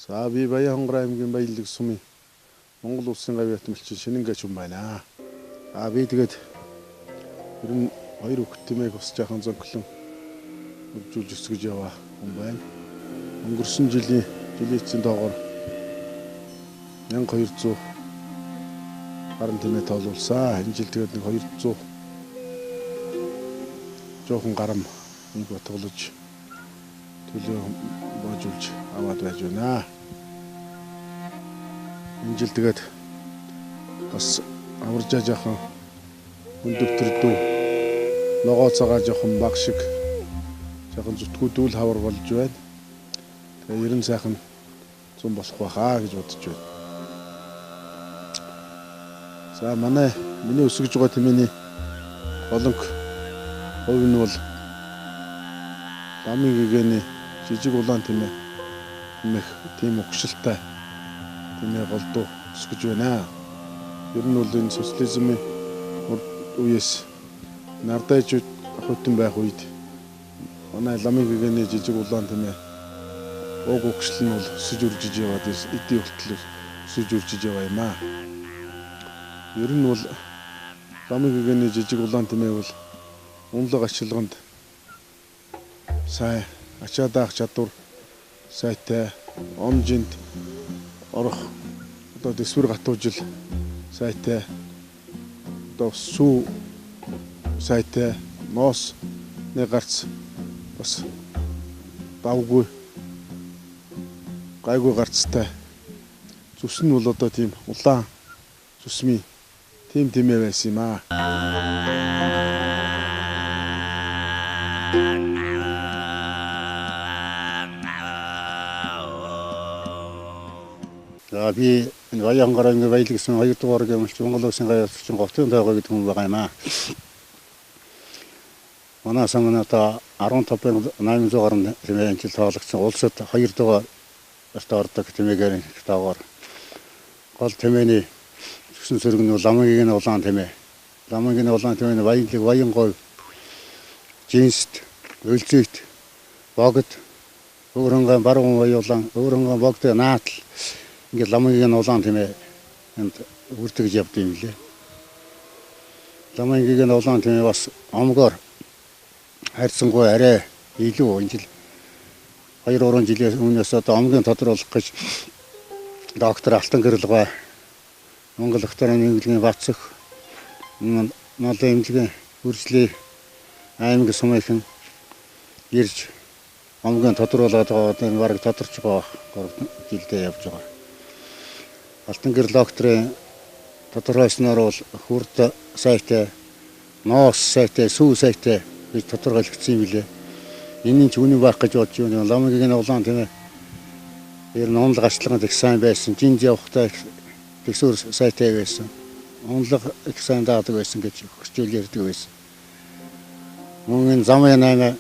За би Баянхонгор аймгийн Баянлаг сумын Монгол Улсын гавь ятмалчин Шинэнгач хүн байна. Би тэгээд ер нь хоёр хүүхдтэмээг бас жаахан зөнгөлөн үржүүлж өсгөж яваа хүн байна. Өнгөрсөн жилийн эцсийн тоогоор 1200 гаруй тэмээ тоолуулсан. Энэ жил тэгээд 200 жоохон гарам нэг батгалж төлөө боожулж аваад байж байна. Энэ жил тэгээд бас аваржаа жаахан өндөвтөрдөө ногоо цагаа жоохон баг шиг жаахан зүтгүүдүүл хавар болж байна. Тэгээ ерэн сайхан зам болох байхаа гэж бодож байна. За миний өсгөж байгаа тэмээний болонг хувь нь бол ламын гэгэний жижиг улаан тэмээ тийм өгшөлтэй тэмээ голдуу өсгөж байна. Ер нь бол энэ социализмын үеэс нардайж хутан байх үед манай ламын гэгэний жижиг улаан тэмээ уг өгшөл нь бол өсөж үржиж яваад эдийн хүртэл өсөж үржиж яваа юм аа. Ер нь бол ламын гэгэний жижиг улаан тэмээ бол унлаг ашигланд сайн ачаа даах чадвар сайтай, онжинд орох одоо дэсвэр гатуужил сайтай, одоо сүү сайтай, ноос нэг гарц бас давгүй гайгүй гарцтай зүс нь бол одоо тийм улаан зүсмийн тийм тэмээ байсан юм аа. Би энэ Баянхонгор аймгийн Баянлаг сумын 2 дугаар гэмэлч Монгол Улсын гавь ятмалчин Говтын тойгоо гэдэг хүн байгаа юм аа. Манай сум нь одоо 15,800 гаруй тэмээ жил тоологдсон. Улсад 2 дугаар ордог тэмээгээр тоогоор гол тэмээний зүсэн сөрөг нь ламын гэгэний улаан тэмээ. Ламын гэгэний улаан тэмээ нь Баянлаг, Баянговь, Жинст, Өлзийт, Богд, Өвөрөнгөн, Баруун Баяулан, Өвөрөнгөн, Богд, Наатал ингээд ламын гэгэний улаан тэмээ энд үрдэж явд юм лээ. Ламын гэгэний улаан тэмээ бас омгоор хайрцангуй арай илүү энэ жил 2-3 жилийн өмнөөс одоо омгийн тодруулах гэж доктор Алтан Гэрэлгой, Монгол Докторийн эмнэлгийн Бацөх, Ноолын эмнэлгийн үржлийн аймаг сумын ирж омгийн тодруулаад байгаа одоо бараг тодорч байгаа жилдээ явж байгаа. Алтан Гэрэл докторийн тодорхойлсноор бол хүрд сайтай, ноос сайтай, сүү сайтай гэж тодорхойлогдсон юм билээ. Энийн ч үнэн байх гэж бодож байна. Ламын гэгэний улаан тэмээ ер нь онлог ачлага их сайн байсан. Жинж явахтай тэгсүр сайтай байсан. Онлог их сайн даадаг байсан гэж хөрчөөл ярьдаг байсан. Мөн замын 8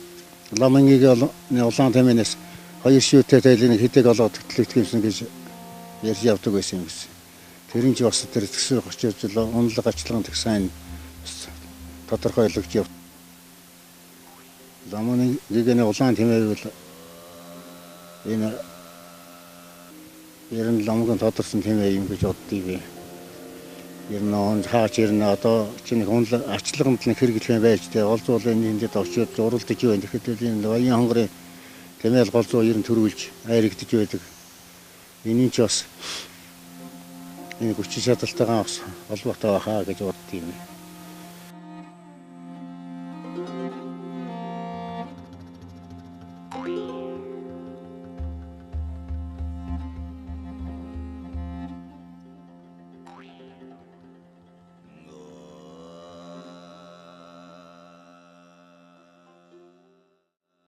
ламын гэгэний улаан тэмээнээс 2 шивтэй тайлын хэдэг олоод төлөвлөлт юмсан гэж ярьж явдаг байсан юм гэсэн. Тэр нь ч бас тэр тэгсүр хөрчөөлж онлог ачлага их сайн тодорхойлогдож явд. Ламын гэгэний улаан тэмээ бол энэ ер нь ламгийн тодорсон тэмээ юм гэж боддгийг би. Ер нь хаач ер нь одоо чинь онлог ачлаганд нэг хэрэглэх юм байж тээ олзуулын энэнд очиод зуралдаж байна. Тэгэхдээ энэ Баянхонгорын тэмээл голзуу ер нь төрүүлж хайрагдаж байдаг. Энийн ч бас энэ хүчин чадалтайгаа бас холбоотой байхаа гэж боддгийг.